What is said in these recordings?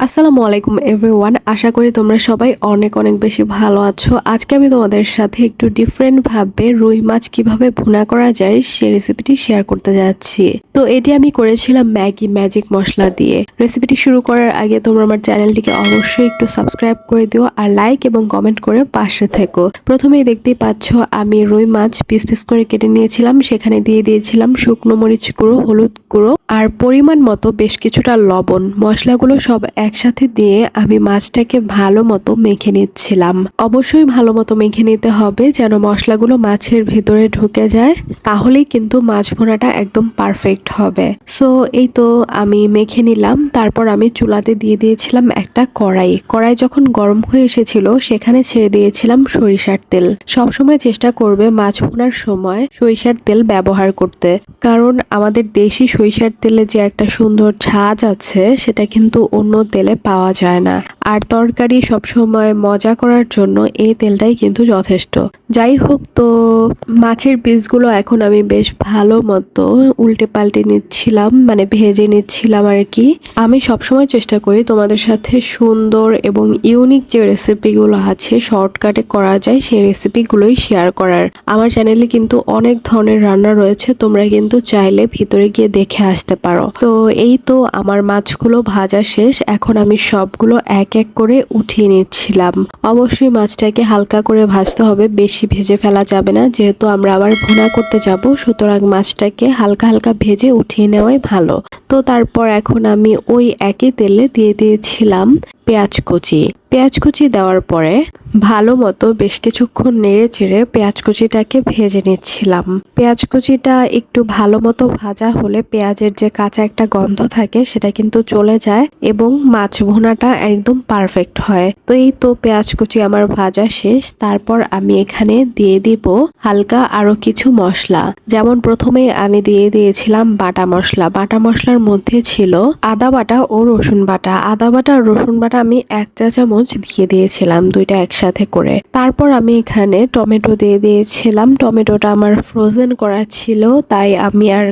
আসসালামু আলাইকুম এভরিওয়ান। আশা করি তোমরা সবাই অনেক অনেক বেশি ভালো আছো। আজকে আমি তোমাদের সাথে একটু ডিফারেন্ট ভাবে রুই মাছ কিভাবে ভুনা করা যায় সেই রেসিপিটি শেয়ার করতে যাচ্ছি। তো এটি আমি করেছিলাম ম্যাগি ম্যাজিক মশলা দিয়ে। রেসিপিটি শুরু করার আগে তোমরা আমার চ্যানেলটিকে অবশ্যই একটু সাবস্ক্রাইব করে দিও আর লাইক এবং কমেন্ট করে পাশে থেকো। প্রথমেই দেখতেই পাচ্ছ আমি রুই মাছ পিস পিস করে কেটে নিয়েছিলাম। সেখানে দিয়ে দিয়েছিলাম শুকনো মরিচ গুঁড়ো, হলুদ গুঁড়ো আর পরিমাণ মতো বেশ কিছুটা লবণ। মশলাগুলো সব একসাথে দিয়ে আমি মাছটাকে ভালো মতো মেখে নিচ্ছিলাম। অবশ্যই ভালো মতো মেখে নিতে হবে যেন মশলাগুলো মাছের ভিতরে ঢুকে যায়, তাহলেই কিন্তু মাছ ভুনাটা একদম পারফেক্ট হবে। সো এই তো আমি মেখে নিলাম। তারপর আমি চুলাতে দিয়ে দিয়েছিলাম একটা কড়াই যখন গরম হয়ে এসেছিল সেখানে ছেড়ে দিয়েছিলাম সরিষার তেল। সবসময় চেষ্টা করবে মাছ ভুনার সময় সরিষার তেল ব্যবহার করতে, কারণ আমাদের দেশি সরিষার তেলে যে একটা সুন্দর ঝাঁজ আছে সেটা কিন্তু অন্য তেলে পাওয়া যায় না। আর তরকারি সবসময় মজা করার জন্য এই তেলটাই কিন্তু যথেষ্ট। যাই হোক, তো মাছের পিসগুলো এখন আমি বেশ ভালো মতো উল্টে পাল্টে নিচ্ছিলাম, মানে ভেজে নিচ্ছিলাম আর কি। আমি সবসময় চেষ্টা করি তোমাদের সাথে সুন্দর এবং ইউনিক যে রেসিপিগুলো আছে শর্টকাটে করা যায় সেই রেসিপিগুলোই শেয়ার করার। আমার চ্যানেলে কিন্তু অনেক ধরনের রান্না রয়েছে, তোমরা কিন্তু চাইলে ভিতরে গিয়ে দেখে আসতে পারো। তো এই তো আমার মাছগুলো ভাজা শেষ। এখন আমি সবগুলো এক এক করে উঠিয়ে নিচ্ছিলাম। অবশ্যই মাছটাকে হালকা করে ভাজতে হবে, বেশি ভেজে ফেলা যাবে না, যেহেতু আমরা আবার ভুনা করতে যাব। সুতরাং মাছটাকে হালকা হালকা ভেজে উঠিয়ে নেওয়াই ভালো। তো তারপর এখন আমি ওই একই তেলে দিয়ে দিয়েছিলাম পেঁয়াজ কুচি দেওয়ার পরে ভালো মতো বেশ কিছুক্ষণ নেড়ে চেড়ে পেঁয়াজ কুচিটাকে ভেজে নিচ্ছিলাম। পেঁয়াজ কুচিটা একটু ভালো মতো ভাজা হলে পেঁয়াজের যে কাঁচা একটা গন্ধ থাকে সেটা কিন্তু চলে যায় এবং মাছ ভুনাটা একদম পারফেক্ট হয়। তো এই তো পেঁয়াজ কুচি আমার ভাজা শেষ। তারপর আমি এখানে দিয়ে দিব হালকা আরো কিছু মশলা। যেমন প্রথমে আমি দিয়ে দিয়েছিলাম বাটা মশলার মধ্যে ছিল আদা বাটা ও রসুন বাটা। আদা বাটা আর রসুন বাটা আমি 1 চা চামচ দিয়ে দিয়েছিলাম, দুইটা একসাথে করে। তারপর আমি এখানে টমেটো দিয়ে দিয়েছিলাম। টমেটোটা আমার ফ্রোজেন করা ছিল, তাই আমি আর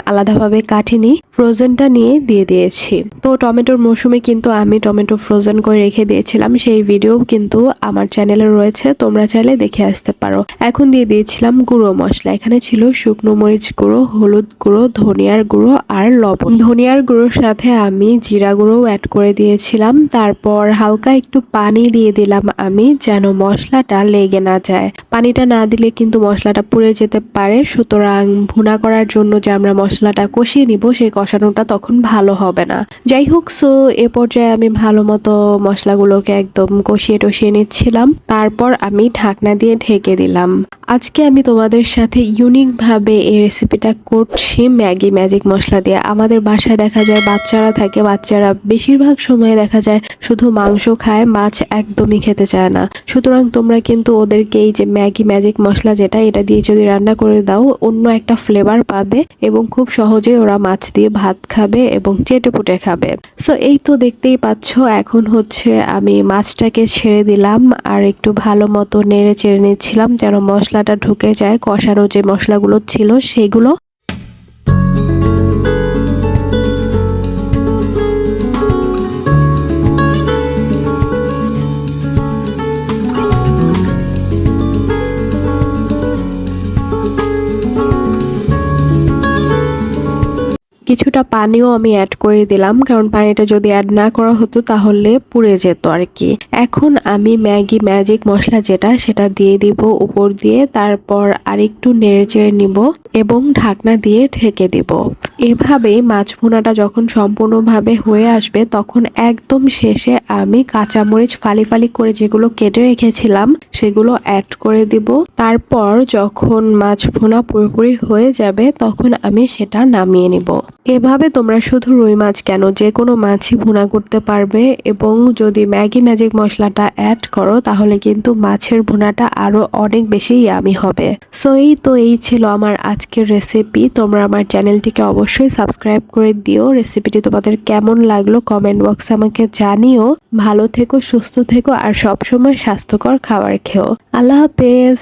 আলাদাভাবে কাটিনি, ফ্রোজেনটা নিয়ে দিয়ে দিয়েছি। তো টমেটোর মৌসুমে কিন্তু আমি টমেটো ফ্রোজেন করে রেখে দিয়েছিলাম, সেই ভিডিও কিন্তু আমার চ্যানেলে রয়েছে, তোমরা চাইলে দেখে আসতে পারো। এখন দিয়ে দিয়েছিলাম গুঁড়ো মশলা। এখানে ছিল শুকনো মরিচ গুঁড়ো, হলুদ গুঁড়ো, ধনিয়ার গুঁড়ো আর লবণ। ধনিয়ার গুঁড়োর সাথে আমি জিরা গুঁড়ো অ্যাড করে দিয়েছিলাম। তারপর হালকা একটু পানি দিয়ে দিলাম আমি, যেন মশলাটা লেগে না যায়। পানিটা না দিলে কিন্তু মশলাটা পুড়ে যেতে পারে। সুতরাং ভুনা করার জন্য যে আমরা মশলাটা কষিয়ে নিব সেই কষানোটা তখন ভালো হবে না। যাই হোক, সো এ পর্যায়ে আমি ভালো মতো মশলাগুলোকে একদম কষিয়ে টষিয়ে নিচ্ছিলাম। তারপর আমি ঢাকনা দিয়ে ঢেকে দিলাম। আজকে আমি তোমাদের সাথে ইউনিক ভাবে এই রেসিপিটা করছি ম্যাগি ম্যাজিক মশলা দিয়ে। আমাদের বাসায় দেখা যায় বাচ্চারা থাকে, বাচ্চারা বেশিরভাগ সময় দেখা যায় শুধু মাংস খায়, মাছ একদমই খেতে চায় না। সুতরাং তোমরা কিন্তু ওদেরকে এই যে ম্যাগি ম্যাজিক মশলা যেটা, এটা দিয়ে যদি রান্না করে দাও অন্য একটা ফ্লেভার পাবে এবং খুব সহজে ওরা মাছ দিয়ে ভাত খাবে এবং চেটেপুটে খাবে। সো এই তো দেখতেই পাচ্ছ, এখন হচ্ছে আমি মাছটাকে ছেড়ে দিলাম আর একটু ভালো মতো নেড়ে চেড়ে নিচ্ছিলাম যেন মশলাটা ঢুকে যায়, কষানো যে মশলাগুলো ছিল সেগুলো। কিছুটা পানিও আমি অ্যাড করে দিলাম, কারণ পানিটা যদি অ্যাড না করা হতো তাহলে পুড়ে যেত আর কি। এখন আমি ম্যাগি ম্যাজিক মশলা যেটা সেটা দিয়ে দিব উপর দিয়ে। তারপর আরেকটু নেড়ে চেড়ে নিব এবং ঢাকনা দিয়ে ঢেকে দিব। এভাবেই মাছ ভুনাটা যখন সম্পূর্ণভাবে হয়ে আসবে তখন একদম শেষে আমি কাঁচামরিচ ফালি ফালি করে যেগুলো কেটে রেখেছিলাম সেগুলো অ্যাড করে দিব। তারপর যখন মাছ ভুনা পুরোপুরি হয়ে যাবে তখন আমি সেটা নামিয়ে নিব। এভাবে তোমরা শুধু রুই মাছ কেন, যে কোনো মাছই ভুনা করতে পারবে এবং যদি ম্যাগি ম্যাজিক মশলাটা অ্যাড করো তাহলে কিন্তু মাছের ভুনাটা আরো অনেক বেশি ইয়ামি হবে। সো এই ছিল আমার আজকের রেসিপি। তোমরা আমার চ্যানেলটিকে অবশ্যই সাবস্ক্রাইব করে দিও। রেসিপিটি তোমাদের কেমন লাগলো কমেন্ট বক্সে আমাকে জানিও। ভালো থেকো, সুস্থ থেকো আর সবসময় স্বাস্থ্যকর খাবার খেও। আল্লাহ হাফেজ।